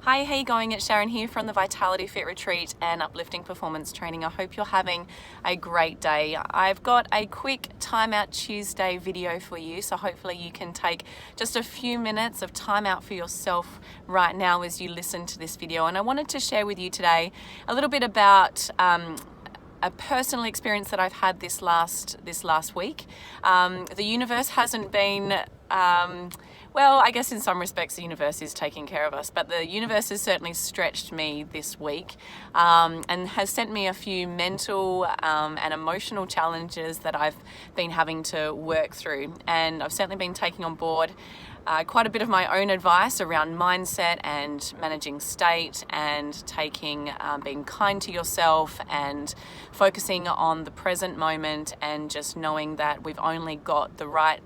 Hi, how you going? It's Sharon here from the Vitality Fit Retreat and Uplifting Performance Training. I hope you're having a great day. I've got a quick Time Out Tuesday video for you, so hopefully you can take just a few minutes of time out for yourself right now as you listen to this video. And I wanted to share with you today a little bit about a personal experience that I've had this last week. The universe hasn't been well, I guess in some respects the universe is taking care of us, but the universe has certainly stretched me this week and has sent me a few mental and emotional challenges that I've been having to work through. And I've certainly been taking on board quite a bit of my own advice around mindset and managing state and being kind to yourself and focusing on the present moment and just knowing that we've only got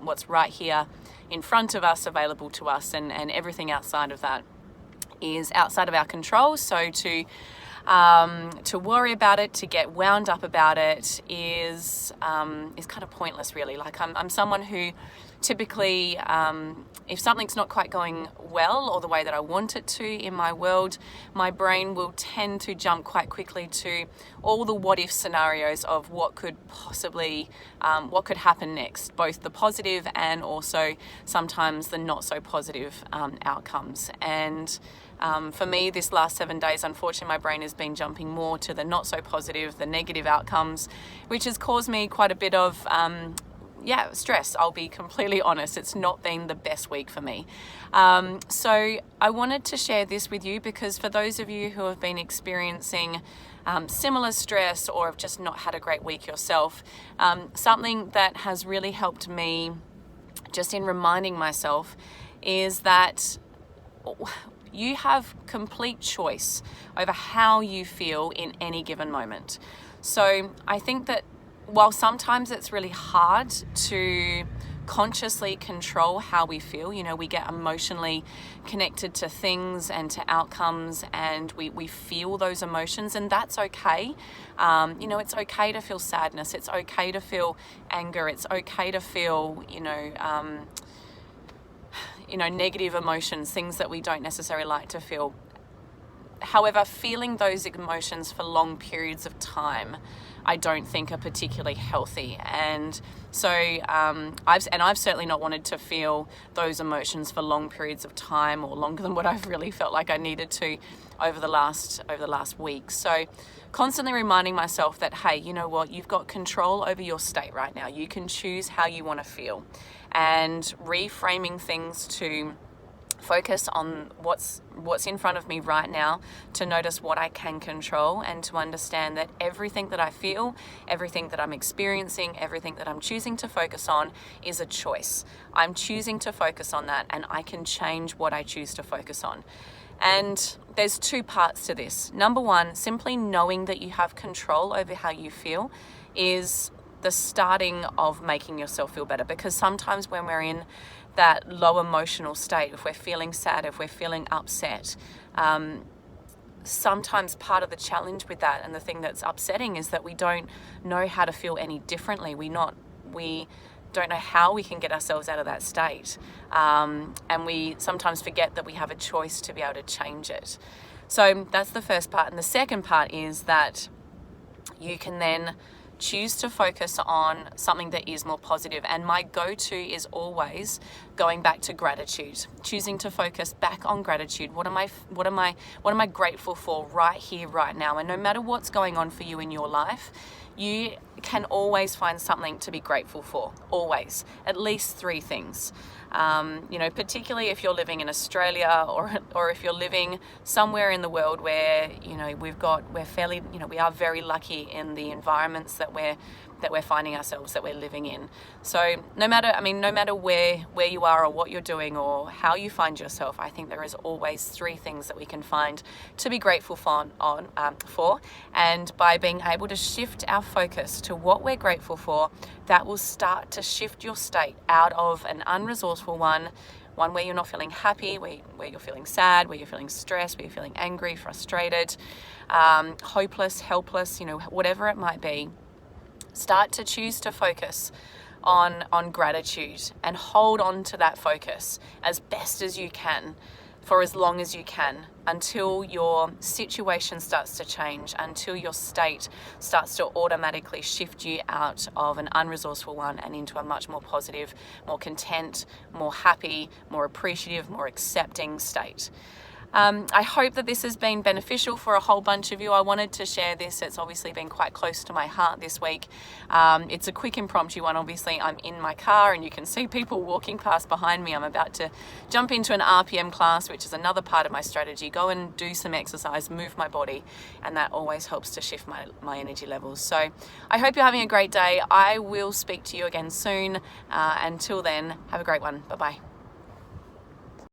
what's right here in front of us available to us, and everything outside of that is outside of our control. So to worry about it, to get wound up about it is kind of pointless, really. Like I'm someone who typically, if something's not quite going well or the way that I want it to in my world, my brain will tend to jump quite quickly to all the what if scenarios of what could happen next, both the positive and also sometimes the not so positive outcomes. And for me, this last 7 days, unfortunately, my brain has been jumping more to the not so positive, the negative outcomes, which has caused me quite a bit of stress. I'll be completely honest. It's not been the best week for me. So I wanted to share this with you because for those of you who have been experiencing similar stress or have just not had a great week yourself, something that has really helped me just in reminding myself is that you have complete choice over how you feel in any given moment. So I think that while sometimes it's really hard to consciously control how we feel, we get emotionally connected to things and to outcomes, and we feel those emotions, and that's okay. It's okay to feel sadness. It's okay to feel anger. It's okay to feel, negative emotions, things that we don't necessarily like to feel. However, feeling those emotions for long periods of time, I don't think are particularly healthy. And so I've certainly not wanted to feel those emotions for long periods of time, or longer than what I've really felt like I needed to over the last week. So constantly reminding myself that, hey, you know what, you've got control over your state right now. You can choose how you want to feel, and reframing things to focus on what's in front of me right now, to notice what I can control, and to understand that everything that I feel, everything that I'm experiencing, everything that I'm choosing to focus on is a choice. I'm choosing to focus on that, and I can change what I choose to focus on. And there's two parts to this. Number one, simply knowing that you have control over how you feel is the starting of making yourself feel better, because sometimes when we're in that low emotional state, if we're feeling sad, if we're feeling upset, sometimes part of the challenge with that and the thing that's upsetting is that we don't know how to feel any differently. We don't know how we can get ourselves out of that state, and we sometimes forget that we have a choice to be able to change it. So that's the first part. And the second part is that you can then choose to focus on something that is more positive. And my go-to is always going back to gratitude, choosing to focus back on gratitude. What am I grateful for right here, right now? And no matter what's going on for you in your life, you can always find something to be grateful for, always, at least 3 things. Particularly if you're living in Australia or if you're living somewhere in the world where, we are very lucky in the environments that we're finding ourselves, that we're living in. So no matter where you are or what you're doing or how you find yourself, I think there is always 3 things that we can find to be grateful for. And by being able to shift our focus to what we're grateful for, that will start to shift your state out of an unresourceful one where you're not feeling happy, where you're feeling sad, where you're feeling stressed, where you're feeling angry, frustrated, hopeless, helpless, whatever it might be. Start to choose to focus on gratitude and hold on to that focus as best as you can for as long as you can, until your situation starts to change, until your state starts to automatically shift you out of an unresourceful one and into a much more positive, more content, more happy, more appreciative, more accepting state. I hope that this has been beneficial for a whole bunch of you. I wanted to share this. It's obviously been quite close to my heart this week. It's a quick impromptu one. Obviously, I'm in my car and you can see people walking past behind me. I'm about to jump into an RPM class, which is another part of my strategy. Go and do some exercise, move my body, and that always helps to shift my energy levels. So I hope you're having a great day. I will speak to you again soon. Until then, have a great one. Bye-bye.